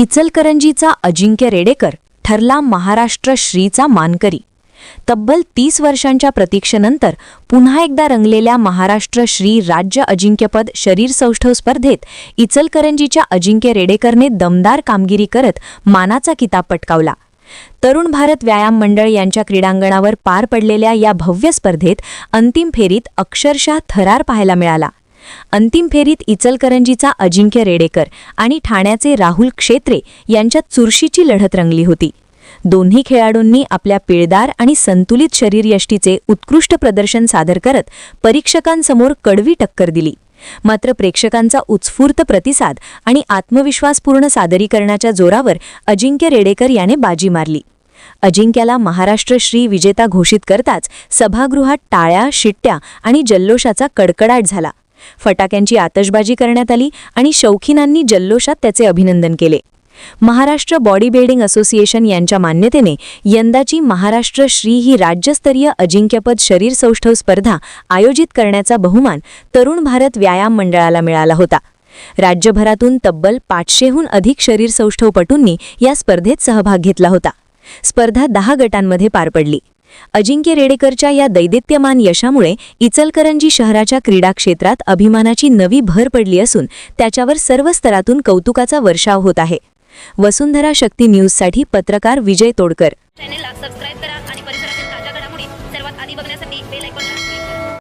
इचलकरंजीचा अजिंक्य रेडेकर ठरला महाराष्ट्र श्रीचा मानकरी। तब्बल 30 वर्षांच्या प्रतीक्षेनंतर पुन्हा एकदा रंगलेल्या महाराष्ट्र श्री राज्य अजिंक्यपद शरीर सौष्ठव स्पर्धेत इचलकरंजीच्या अजिंक्य रेडेकरने दमदार कामगिरी करत मानाचा किताब पटकावला। तरुण भारत व्यायाम मंडळ यांच्या क्रीडांगणावर पार पडलेल्या या भव्य स्पर्धेत अंतिम फेरीत अक्षरशः थरार पाहायला मिळाला। अंतिम फेरीत इचलकरंजीचा अजिंक्य रेडेकर आणि ठाण्याचे राहुल क्षेत्रे यांच्यात चुरशीची लढत रंगली होती। दोन्ही खेळाडूंनी आपल्या पिळदार आणि संतुलित शरीरयष्टीचे उत्कृष्ट प्रदर्शन सादर करत परीक्षकांसमोर कडवी टक्कर दिली। मात्र प्रेक्षकांचा उत्स्फूर्त प्रतिसाद आणि आत्मविश्वासपूर्ण सादरीकरणाच्या जोरावर अजिंक्य रेडेकर याने बाजी मारली। अजिंक्याला महाराष्ट्र श्री विजेता घोषित करताच सभागृहात टाळ्या, शिट्ट्या आणि जल्लोषाचा कडकडाट झाला। फटाक्यांची आतषबाजी करण्यात आली आणि शौकीनांनी जल्लोषात त्याचे अभिनंदन केले। महाराष्ट्र बॉडी बिल्डिंग असोसिएशन यांच्या मान्यतेने यंदाची महाराष्ट्र श्री ही राज्यस्तरीय अजिंक्यपद शरीर सौष्ठव स्पर्धा आयोजित करण्याचा बहुमान तरुण भारत व्यायाम मंडळाला मिळाला होता। राज्यभरातून तब्बल 500हून अधिक शरीर सौष्ठवपटूंनी या स्पर्धेत सहभाग घेतला होता। स्पर्धा 10 गटांमध्ये पार पडली। अजिंक्य रेडेकरच्या या दैदिप्यमान यशामुळे इचलकरंजी शहराच्या क्रीडा क्षेत्रात अभिमानाची नवी भर पडली असून त्याच्यावर सर्व स्तरातून कौतुकाचा वर्षाव होत आहे। वसुंधरा शक्ती न्यूजसाठी पत्रकार विजय तोडकर।